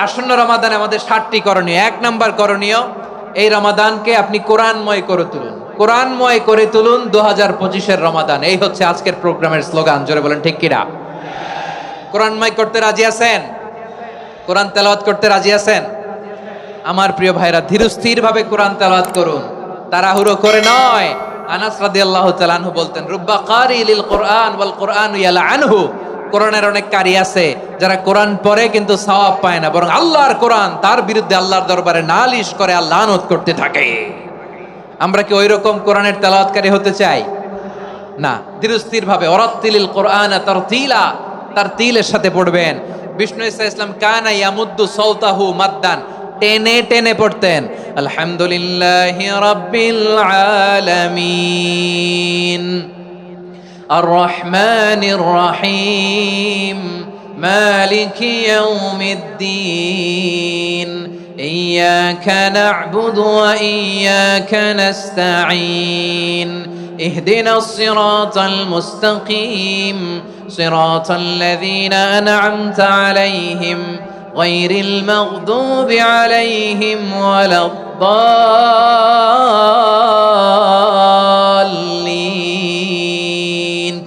আসন্ন রমাদানে আমাদের 7টি করণীয়। 1 নাম্বার করণীয়, এই রমাদানকে আপনি কোরআনময় করে তুলুন। কোরআনময় করে তুলুন 2025-এর রমাদান। এই হচ্ছে আজকের প্রোগ্রামের স্লোগান। জোরে বলেন ঠিক কিনা? কোরআনময় করতে রাজি আছেন? কোরআন তেলাওয়াত করতে রাজি আছেন? আমার প্রিয় ভাইরা, ধীরস্থির ভাবে কোরআন তেলাওয়াত করুন, তাড়াহুড়ো করে নয়। আনাস রাদিয়াল্লাহু তাআলা আনহু বলতেন, রুব্বা কারি লিল কোরআন ওয়াল কোরআনু ইয়ালআনহু। কোরআনের অনেক কারি আছে যারা কোরআন পড়ে কিন্তু সওয়াব পায় না, বরং আল্লাহর কোরআন তার বিরুদ্ধে আল্লাহর দরবারে নালিশ করে আর লানত করতে থাকে। আমরা কি ওইরকম কোরআনের তেলাওয়াতকারী হতে চাই? না। ধীরস্থির ভাবে ওয়ারাত্তিলিল কোরআনা তারতিলা, তারতিলের সাথে পড়বেন। বিষ্ণু ইসা ইসলাম কানা ইয়ামুদ্দু সাওতাহু মাদ্দান, টেনে টেনে পড়তেন। আলহামদুলিল্লাহি রাব্বিল আলামিন আর রহমানির রহিম মালিকি ইয়াউমিদ্দিন ইয়্যাকা না'বুদু ওয়া ইয়্যাকা নাস্তাঈন اهدنا الصراط المستقيم صراط الذين أنعمت عليهم غير المغضوب عليهم ولا الضالين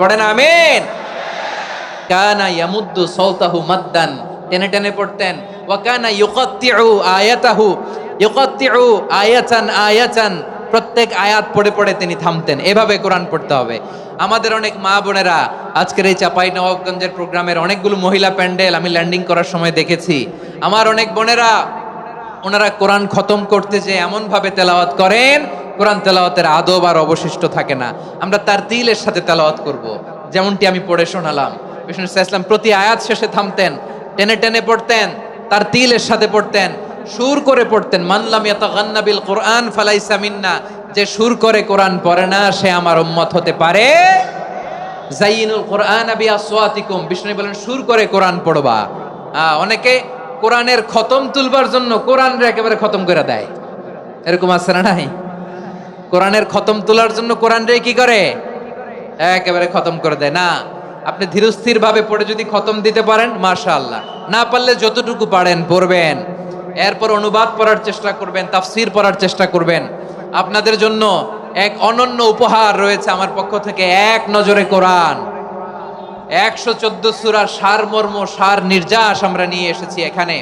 পড়েন আমিন। কানা ইয়ামুদ্দু সাওতাহু মাদ্দান, টেনে টেনে পড়তেন। ওয়া কানা ইউকাত্তিউ আয়াতাহু, ইউকাত্তিউ আয়াতান আয়াতান, প্রত্যেক আয়াত পড়ে পড়ে তিনি থামতেন। এভাবে কোরআন পড়তে হবে। আমাদের অনেক মা বোনেরা আজকের এই চাঁপাইনবাবগঞ্জের প্রোগ্রামের অনেকগুলো মহিলা প্যান্ডেল আমি ল্যান্ডিং করার সময় দেখেছি। আমার অনেক বোনেরা, ওনারা কোরআন খতম করতে যে এমন ভাবে তেলাওয়াত করেন, কোরআন তেলাওয়াতের আদব আর অবশিষ্ট থাকে না। আমরা তারতিলের সাথে তেলাওয়াত করব, যেমনটি আমি পড়ে শোনালাম। বিষ্ণু ইসলাম প্রতি আয়াত শেষে থামতেন, টেনে টেনে পড়তেন, তারতিলের সাথে পড়তেন, সুর করে পড়তেন। মানলাম ইয়াতাগান্না বিল কোরআন ফালাইসা মিন্না, যে সুর করে কোরআন পড়ে না সে আমার উম্মত হতে পারে। যাইনুল কোরআন বিআসওয়াতিকুম, বিষ্ণু বলেন সুর করে কোরআন পড়বা। অনেকে কোরআনের খতম তুলবার জন্য কোরআনরে একেবারে খতম করে দেয়, এরকম আছে না নাই? কোরআনের খতম তোলার জন্য কোরআনরে কি করে? একেবারে খতম করে দেয়। না, আপনি ধীরস্থির ভাবে পড়ে যদি খতম দিতে পারেন মাশাআল্লাহ, না পারলে যতটুকু পারেন পড়বেন। এরপর অনুবাদ পড়ার চেষ্টা করবেন, তাফসির পড়ার চেষ্টা করবেন। আপনাদের জন্য এক অনন্য উপহার রয়েছে আমার পক্ষ থেকে, এক নজরে কোরআন। 114 সূরার সারমর্ম, সার নির্যাস আমরা নিয়ে এসেছি এখানে।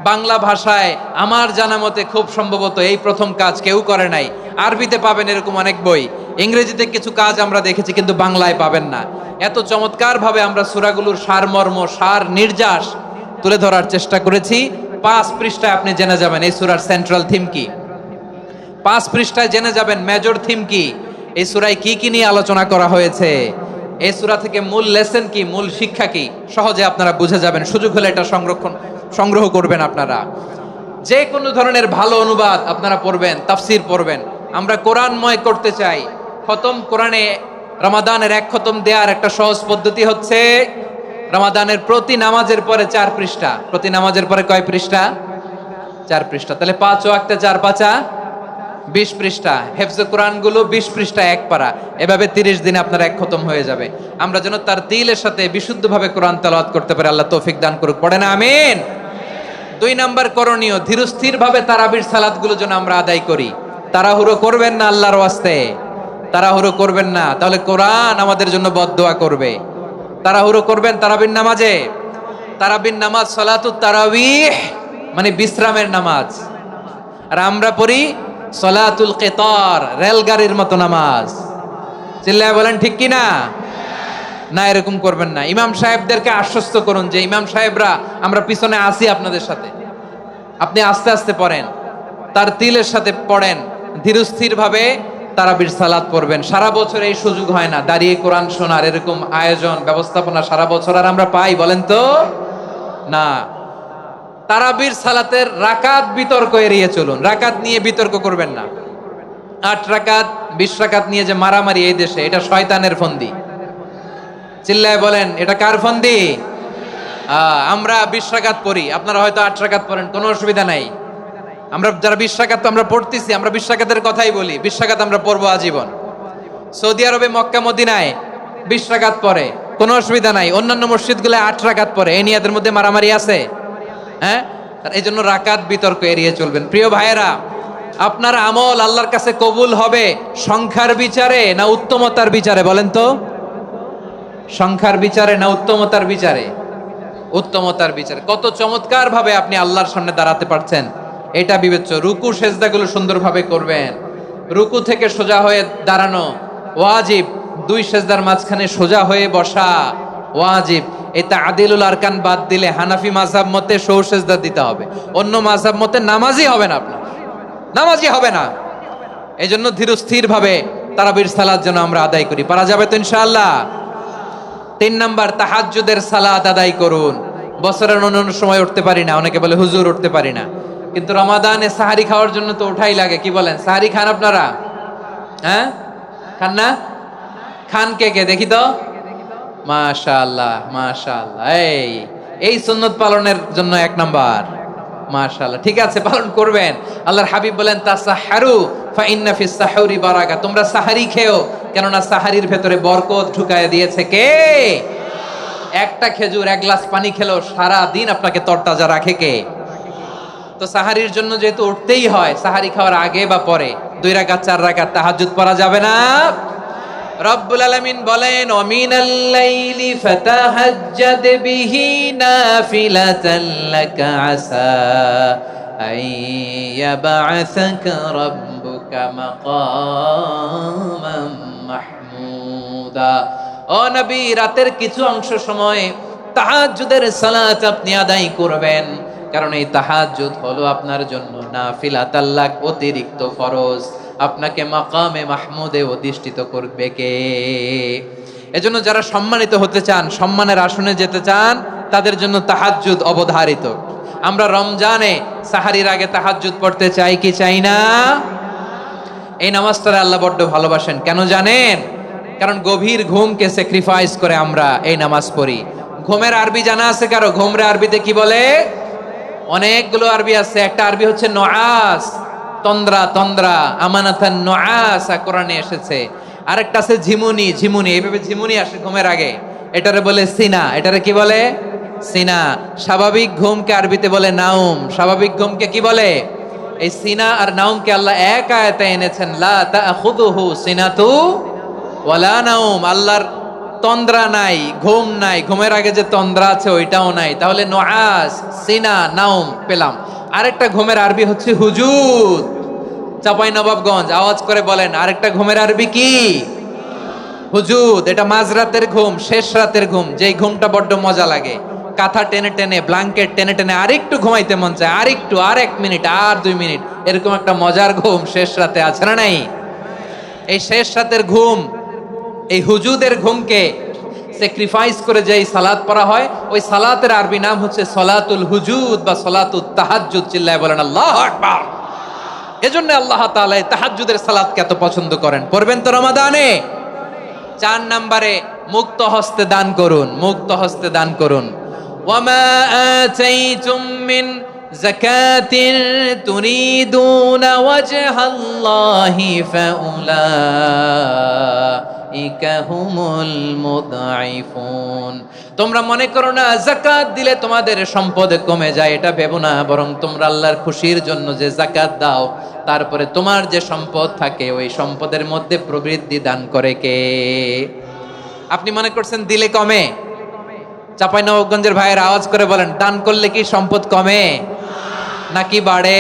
বাংলা ভাষায় আমার জানা মতে খুব সম্ভবত এই প্রথম কাজ কেউ করে নাই। আরবিতে পাবেন এরকম অনেক বই, ইংরেজিতে কিছু কাজ আমরা দেখেছি, কিন্তু বাংলায় পাবেন না। এত চমৎকার ভাবে আমরা সূরাগুলোর সারমর্ম, সার নির্যাস তুলে ধরার চেষ্টা করেছি। 5 পৃষ্ঠায় আপনি জেনে যাবেন এই সূরার সেন্ট্রাল থিম কি। 5 পৃষ্ঠায় জেনে যাবেন মেজর থিম কি, এই সূরায় কি কি নিয়ে আলোচনা করা হয়েছে, এই সূরা থেকে মূল লেসন কি, মূল শিক্ষা কি, সহজে আপনারা বুঝে যাবেন। সুযোগ হলে এটা সংগ্রহ করবেন। আপনারা যে কোনো ধরনের ভালো অনুবাদ আপনারা পড়বেন, তাফসির পড়বেন। আমরা কোরআনময় করতে চাই। খতম কোরআনে রমাদানের 1 খতম দেওয়ার একটা সহজ পদ্ধতি হচ্ছে, রমাদানের প্রতি নামাজের পরে 4 পৃষ্ঠা। প্রতি নামাজের পরে কয় পৃষ্ঠা? 4 পৃষ্ঠা। তাহলে 5 ওয়াক্তে 4 পাঁচা 20 পৃষ্ঠা। হেফজে কোরআন গুলো 20 পৃষ্ঠা, 1 পারা। এভাবে 30 দিনে আপনার 1 খতম হয়ে যাবে। আমরা যেন তার দিলের সাথে বিশুদ্ধভাবে কোরআন তেলাওয়াত করতে পারি। আল্লাহ তৌফিক দান করুক। পড়েন আমিন। 2 নাম্বার করণীয়, ধীরস্থির ভাবে তারাবির সালাত গুলো যেন আমরা আদায় করি। তাড়াহুড়ো করবেন না আল্লাহর ওয়াস্তে, তাড়াহুড়ো করবেন না, তাহলে কোরআন আমাদের জন্য বদদোয়া করবে। তাড়াহুড়ো করবেন তারাবির নামাজে। তারাবির নামাজ সালাতুত তারাবিহ, মানে বিশ্রামের নামাজ। আর আমরা পড়ি সালাতুল কিতার, রেলগাড়ির মতো নামাজ। চিল্লায় বলেন ঠিক কি না? না, এরকম করবেন না। ইমাম সাহেবদেরকে আশ্বস্ত করুন যে ইমাম সাহেবরা আমরা পিছনে আসি আপনাদের সাথে, আপনি আস্তে আস্তে পড়েন, তার তিলের সাথে পড়েন, ধীরস্থির ভাবে তারাবির সালাত পড়বেন। সারা বছর এই সুযোগ হয় না দাঁড়িয়ে কোরআন শোনার, এরকম আয়োজন ব্যবস্থাপনা সারা বছর আর আমরা পাই বলেন তো? না। তারাবির সালাতের রাকাত বিতর্ক এড়িয়ে চলুন। রাকাত নিয়ে বিতর্ক করবেন না। 8 রাকাত 20 রাকাত নিয়ে যে মারামারি এই দেশে, এটা শয়তানের ফন্দি। চিল্লায় বলেন এটা কার ফন্দি? আমরা 20 রাকাত পড়ি, আপনারা হয়তো 8 রাকাত পড়েন, কোনো অসুবিধা নাই। আমরা যারা 20 রাকাত আমরা পড়তেছি, আমরা 20 রাকাতের কথাই বলি। 20 রাকাত আমরা পড়বো আজীবন। সৌদি আরবে মক্কা মদিনায় 20 রাকাত পড়ে, কোনো অসুবিধা নাই। অন্যান্য মসজিদগুলো 8 রাকাত পড়ে। এই নিয়াদের মধ্যে মারামারি আছে? হ্যাঁ, আর এই জন্য রাকাত বিতর্ক এড়িয়ে চলবেন। প্রিয় ভাইয়েরা, আপনার আমল আল্লাহর কাছে কবুল হবে সংখ্যার বিচারে না উত্তমতার বিচারে? বলেন তো, সংখ্যার বিচারে না উত্তমতার বিচারে? উত্তমতার বিচারে। কত চমৎকার ভাবে আপনি আল্লাহর সামনে দাঁড়াতে পারছেন এটা বিবেচ্য। রুকু সেজদাগুলো সুন্দরভাবে করবেন, রুকু থেকে সোজা হয়ে দাঁড়ানো ওয়াজিব, দুই সেজদার মাঝখানে সোজা হয়ে বসা ওয়াজিব। এটা আদিলুল আরকান বাদ দিলে হানাফি মাযহাব মতে সৌ সেজদা দিতে হবে, অন্য মাযহাব মতে নামাজই হবে না, আপনার নামাজই হবে না। এই জন্য ধীরস্থির ভাবে তারাবির সালাত যেন আমরা আদায় করি। পারা যাবে তো ইনশাআল্লাহ? 3 নাম্বার, তাহাজ্জুদের সালাত আদায় করুন। বছরের অন্য সময় উঠতে পারি না, অনেকে বলে হুজুর উঠতে পারি না, কিন্তু রমাদানে সাহারি খাওয়ার জন্য তো ওঠাই লাগে। কি বলেন, সাহারি খান আপনারা? হ্যাঁ, খান না? খান কে কে দেখি তো? মাশাআল্লাহ মাশাআল্লাহ, এই সুন্নত পালনের জন্য 1 নাম্বার। মাশাআল্লাহ, ঠিক আছে, পালন করবেন। আল্লাহর হাবিব বলেন তাসাহহারু ফা ইন্না ফিস সাহুরি বারাকা, তোমরা সাহারি খেও, কেননা সাহারির ভেতরে বরকত ঢুকায় দিয়েছে কে? একটা খেজুর, 1 গ্লাস পানি খেলো সারা দিন আপনাকে তরতাজা রাখে কে? তো সাহারির জন্য যেহেতু উঠতেই হয়, সাহারি খাওয়ার আগে বা পরে 2 রাকাত 4 রাকাত তাহাজ্জুদ পড়া যাবে না? রব্বুল আলামিন বলেন ওয়া মিনাল লাইলি ফাতাহাজ্জাদ বিহি নাফিলাতান লাকা আসা আইয়াবআসাকা রাব্বুকা মাকামান মাহমুদা। ও নবী, রাতের কিছু অংশ সময় তাহাজ্জুদের সালাত আপনি আদায় করবেন, কারণ এই তাহাজ্জুদ হলো আপনার জন্য নাফিলাতাল লাক, অতিরিক্ত ফরজ। আপনাকে মাকামে মাহমুদে অধিষ্ঠিত করবে কে? এজন্য যারা সম্মানিত হতে চান, সম্মানের আসনে যেতে চান, তাদের জন্য তাহাজ্জুদ অবধারিত। আমরা রমজানে সাহারির আগে তাহাজ্জুদ পড়তে চাই কি চাই না? এই নামাজটা আল্লাহ বড্ড ভালোবাসেন। কেন জানেন? কারণ গভীর ঘুমকে স্যাক্রিফাইস করে আমরা এই নামাজ পড়ি। ঘুমের আরবি জানা আছে কারো? ঘুমরে আরবিতে কি বলে? অনেকগুলো আরবি আছে। একটা আরবি হচ্ছে নআস, তন্দ্রা, তন্দ্রা, আমানাতান নআসা কোরআনে এসেছে। আরেকটা আছে ঝিমুনি, ঝিমুনি, এইভাবে ঝিমুনি আসে ঘুমের আগে, এটারে বলে সিনা। এটারে কি বলে? সিনা। স্বাভাবিক ঘুমকে আরবিতে বলে নাউম। স্বাভাবিক ঘুমকে কি বলে? এই সিনা আর নাউমকে আল্লাহ এক আয়াতে এনেছেন, লা তাখুযুহু সিনাতু ওয়ালা নাউম। আল্লাহর তন্দ্রা নাই, ঘুম নাই, ঘুমের আগে যে তন্দ্রা আছে ওইটাও নাই। তাহলে নআস, সিনা, নাউম পেলাম। আরেকটা ঘুমের আরবি হচ্ছে হুজুদ। চাঁপাইনবাবগঞ্জ আওয়াজ করে বলেন, আরেকটা ঘুমের আরবি কি? হুজুদ। এটা মাঝরাতের ঘুম, শেষ রাতের ঘুম, যেই ঘুমটা বড্ড মজা লাগে। কাঁথা টেনে টেনে, ব্ল্যাঙ্কেট টেনে টেনে আরেকটু ঘুমাইতে মন চায়, আরেকটু, আর 1 মিনিট, আর 2 মিনিট, এরকম একটা মজার ঘুম শেষ রাতে আছে না নাই? এই শেষ রাতের ঘুম, এই হুজুদের ঘুমকে স্যাক্রিফাইস করে যেই সালাত পড়া হয়, ওই সালাতের আরবি নাম হচ্ছে সলাতুল হুজুদ বা সলাতুত তাহাজ্জুদ। চিল্লায় বলেন আল্লাহু আকবার। এজন্য আল্লাহ তাআলা এই তাহাজ্জুদের সালাতকে এত পছন্দ করেন। পড়বেন তো রমাদানে। 4 নম্বরে, মুক্ত হস্তে দান করুন, মুক্ত হস্তে দান করুন। ওয়ামা আতাইতুম মিন যাকাতিন তুরিদুনা ওয়াজহাল্লাহি ফাউলাইকা হুমুল মুদঈফুন। তোমরা মনে করো না যাকাত দিলে তোমাদের সম্পদ কমে যায়, এটা ভেবো না, বরং তোমরা আল্লাহর খুশির জন্য যে যাকাত দাও, তারপরে তোমার যে সম্পদ থাকে ওই সম্পদের মধ্যে প্রবৃদ্ধি দান করে কে? আপনি মনে করছেন দিলে কমে? চাঁপাইনবাবগঞ্জের ভাইয়ের আওয়াজ করে বলেন, দান করলে কি সম্পদ কমে নাকি বাড়ে?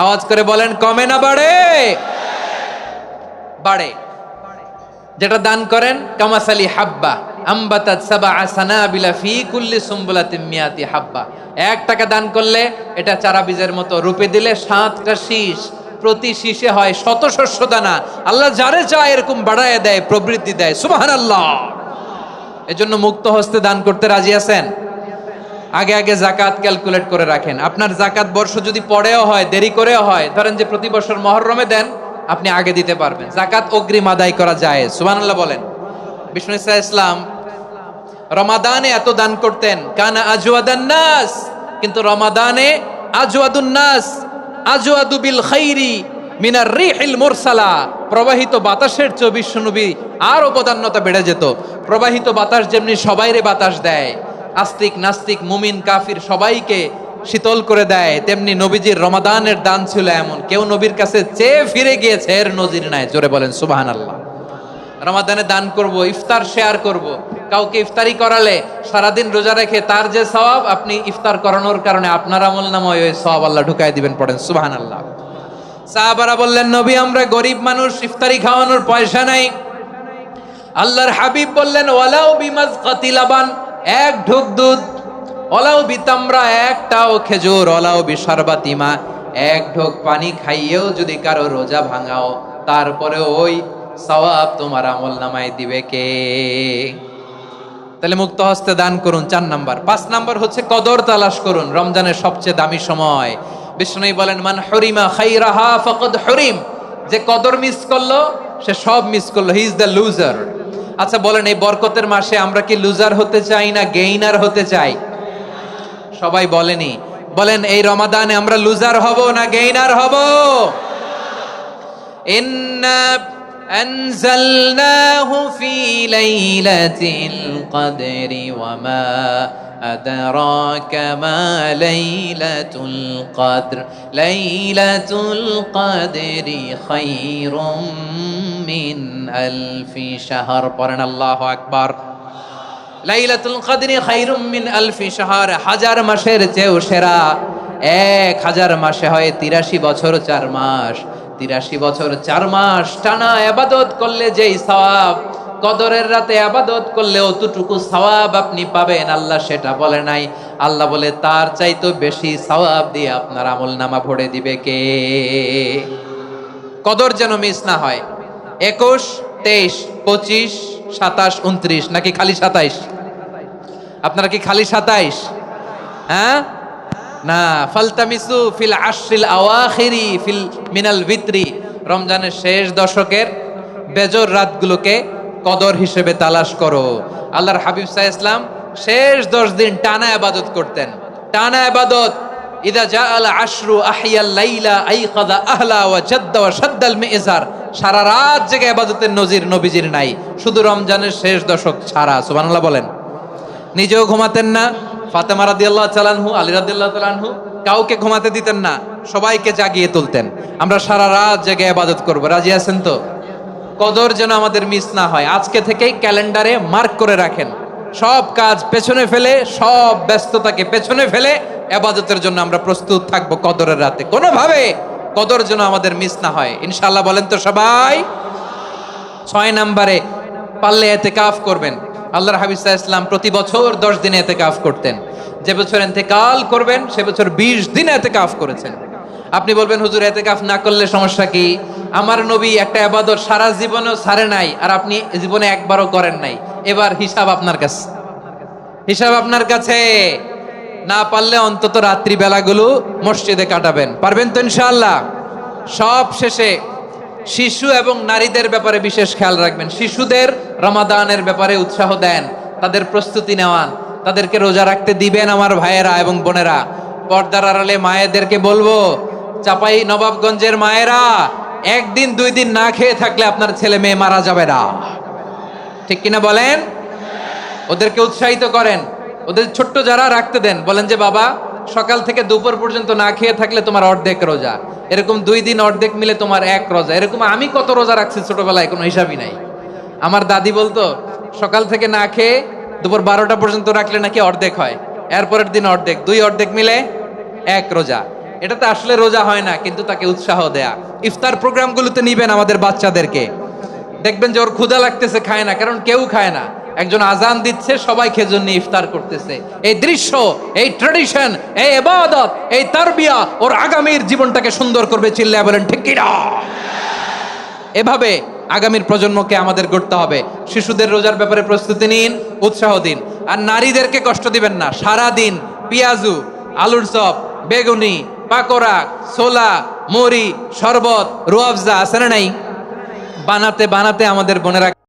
আওয়াজ করে বলেন, কমে না বাড়ে? বাড়ে। যেটা দান করেন, কামাসালি হাব্বা আম্বাতাত সাবআ সানাবিলা ফি কুল্লি সুম্বুলাতিন মিয়াতি হাব্বা। 1 টাকা দান করলে এটা চারা বীজের মতো, রূপে দিলে 7টা শীষ, প্রতি শীষে হয় 100 শস্য দানা। আল্লাহ যারে চায় এরকম বাড়ায় দেয়, প্রবৃদ্ধি দেয়। সুবহানাল্লাহ। এজন্য মুক্ত হস্তে দান করতে রাজি আছেন? আগে আগে যাকাত ক্যালকুলেট করে রাখেন। আপনার যাকাত বর্ষ যদি পরেও হয়, দেরি করেও হয়, ধরেন যে প্রতি বছর মুহররমে দেন, আপনি আগে দিতে পারবেন। যাকাত অগ্রিম আদায় করা যায়। সুবহানাল্লাহ বলেন। বিষ্ণু ইসা ইসলাম রমাদানে এত দান করতেন, কানা আজওয়াদান নাস, কিন্তু রমাদানে আজওয়াদুন নাস আজওয়াদু বিল খাইরি মিনার রিহিল মুরসালা। প্রবাহিত বাতাসের চেয়ে বিশ্বনবী আরো প্রাধান্যতা বেড়ে যেত। প্রবাহিত বাতাস যেমনি সবাইরে বাতাস দেয়, আস্তিক নাস্তিক মুমিন কাফির সবাইকে শীতল করে দেয়, তেমনি নবীজির রমাদানের দান ছিল এমন, কেউ নবীর কাছে চেয়ে ফিরে গিয়েছে এর নজির নাই। জোরে বলেন সুবহানাল্লাহ। রমাদানে দান করব, ইফতার শেয়ার করব। কাউকে ইফতারি করালে সারাদিন রোজা রেখে তার যে সওয়াব, আপনি ইফতার করানোর কারণে আপনার আমলনামায় ওই সওয়াব আল্লাহ ঢুকাই দিবেন। পড়েন সুবহানাল্লাহ। সাহাবারা বললেন, নবী আমরা গরিব মানুষ, ইফতারি খাওয়ানোর পয়সা নাই। আল্লাহর হাবিব বললেন, ওয়ালাউ বিমাজকাতি লাবান, এক ঢোক দুধ, ওয়ালাউ বিতামরা, একটাও খেজুর, ওয়ালাউ বিশারবাতি মা, এক ঢোক পানি খাইয়েও যদি কারো রোজা ভাঙাও, তারপরে ওই সওয়াব তোমার আমলনামায় দিবে কে? তাহলে মুক্ত হস্তে দান করুন, 4 নাম্বার। 5 নাম্বার হচ্ছে কদর তালাশ করুন, রমজানের সবচেয়ে দামি সময়। বিষ্ণু বলেন, মান হরিমা খাইরাহা ফাকাদ হরিম, যে কদর মিস করলো সে সব মিস করলো, হি ইজ দ্য লুজার। আচ্ছা বলেন, এই বরকতের মাসে আমরা কি লুজার হতে চাই না গেইনার হতে চাই? সবাই বলেনি, বলেন এই রমাদানে আমরা লুজার হব না গেইনার হব? ইন্না আনজালনাহু ফি লাইলাতিল কদরি ওয়া মা আদরাকা মা লাইলাতুল কদর, লাইলাতুল কদরি খায়রুম মিন আলফি শাহর। পড়েন আল্লাহু আকবার। লাইলাতুল কদরি খায়রুম মিন আলফি শাহর, 1000 মাসের চেয়েও সেরা। 1000 মাসে হয় 83 বছর 4 মাস। 83 বছর 4 মাস টানা ইবাদত করলে যেই সওয়াব, কদরের রাতে ইবাদত করলে অতটুকু সওয়াব আপনি পাবেন, আল্লাহ সেটা বলে নাই। আল্লাহ বলে তার চাইতে বেশি সওয়াব দিয়ে আপনার আমলনামা ভরে দিবে কে? কদর যেন মিস না হয়। 21, 23, 25, 27, 29 নাকি খালি 27? আপনারা কি খালি 27? হ্যাঁ না, ফালতামিসু ফিল আশরিল আওয়াখিরি ফিল মিনাল ভিতরি, রমজানের শেষ দশকের বেজর রাতগুলোকে কদর হিসেবে তালাশ করো। আল্লাহর হাবিব সাল্লাল্লাহু আলাইহি ওয়াসাল্লাম শেষ 10 দিন টানা ইবাদত করতেন, টানা ইবাদত। ইদা জাআল আশরু আহিয়াল লাইলা আইকাযা আহলা ওয়া জাদ্দা ওয়া শাদ্দাল মিজার, সারা রাত জেগে ইবাদতের নজির নবীজির নাই, শুধু রমজানের শেষ দশক ছাড়া। সুবহানাল্লাহ বলেন। নিজেও ঘুমাতেন না, ফাতেমা রাদিয়াল্লাহু তাআলা আনহু, আলী রাদিয়াল্লাহু তাআলা আনহু কাউকে ঘুমাতে দিতেন না, সবাইকে জাগিয়ে তুলতেন। আমরা সারা রাত জেগে ইবাদত করব, রাজি আছেন তো? কদর যেন আমাদের মিস না হয়। আজকে থেকেই ক্যালেন্ডারে মার্ক করে রাখেন, সব কাজ পেছনে ফেলে, সব ব্যস্ততাকে পেছনে ফেলে ইবাদতের জন্য আমরা প্রস্তুত থাকবো কদরের রাতে। কোনোভাবে কদর যেন আমাদের মিস না হয়, ইনশাআল্লাহ বলেন তো সবাই? 6 নম্বরে পারলে ইতিকাফ করবেন। আল্লাহর হাবিব সাল্লাল্লাহু আলাইহি ওয়াসাল্লাম প্রতি বছর 10 দিনে ইতিকাফ করতেন। যে বছর ইন্তেকাল করবেন সে বছর 20 দিনে ইতিকাফ করেছেন। আপনি বলবেন, হুজুর ইতিকাফ না করলে সমস্যা কি? আমার নবী একটা ইবাদত সারা জীবনেও ছাড়ে নাই, আর আপনি জীবনে একবারও করেন নাই। এবার হিসাব আপনার কাছে, হিসাব আপনার কাছে। না পারলে অন্তত রাত্রি বেলাগুলো মসজিদে কাটাবেন, পারবেন তো ইনশাআল্লাহ? সব শেষে শিশু এবং নারীদের ব্যাপারে বিশেষ খেয়াল রাখবেন। শিশুদের রমাদানের ব্যাপারে উৎসাহ দেন, তাদের প্রস্তুতি নেওয়ান, তাদেরকে রোজা রাখতে দিবেন। আমার ভাইয়েরা এবং বোনেরা, পর্দার আড়ালে মায়েদেরকে বলবো, চাপাই নবাবগঞ্জের মায়েরা, 1 দিন 2 দিন না খেয়ে থাকলে আপনার ছেলে মেয়ে মারা যাবে না, ঠিক কিনা বলেন? ওদেরকে উৎসাহিত করেন, ওদের ছোট্ট যারা রাখতে দেন, বলেন যে বাবা সকাল থেকে দুপুর পর্যন্ত না খেয়ে থাকলে তোমার অর্ধেক রোজা, এরকম 2 দিন অর্ধেক মিলে তোমার 1 রোজা। এরকম আমি কত রোজা রাখছি ছোটবেলায়, কোনো হিসাবই নাই। আমার দাদি বলতো সকাল থেকে না খেয়ে দুপুর 12টা পর্যন্ত রাখলে নাকি অর্ধেক হয়, এরপরের দিন অর্ধেক, 2 অর্ধেক মিলে 1 রোজা। এটা তো আসলে রোজা হয় না, কিন্তু তাকে উৎসাহ দেয়া। ইফতার প্রোগ্রামগুলোতে নিবেন আমাদের বাচ্চাদেরকে, দেখবেন যে ওর ক্ষুধা লাগতেছে, খায় না, কারণ কেউ খায় না। একজন আজান দিচ্ছে, সবাই খেজুর নিয়ে ইফতার করতেছে। এই দৃশ্য, এই ট্র্যাডিশন, এই ইবাদত, এই তারবিয়া ওর আগামীর জীবনটাকে সুন্দর করবে। চিল্লায় বলেন ঠিক কি না? এভাবে আগামীর প্রজন্মকে আমাদের গড়তে হবে। শিশুদের রোজার ব্যাপারে প্রস্তুতি নিন, উৎসাহ দিন। আর নারীদেরকে কষ্ট দিবেন না। সারা দিন পেঁয়াজু, আলুর চপ, বেগুনি, পাকোড়া, ছোলা, মুড়ি, শরবত, রুয়াফজা আছে না নাই, বানাতে বানাতে আমাদের বোনেরা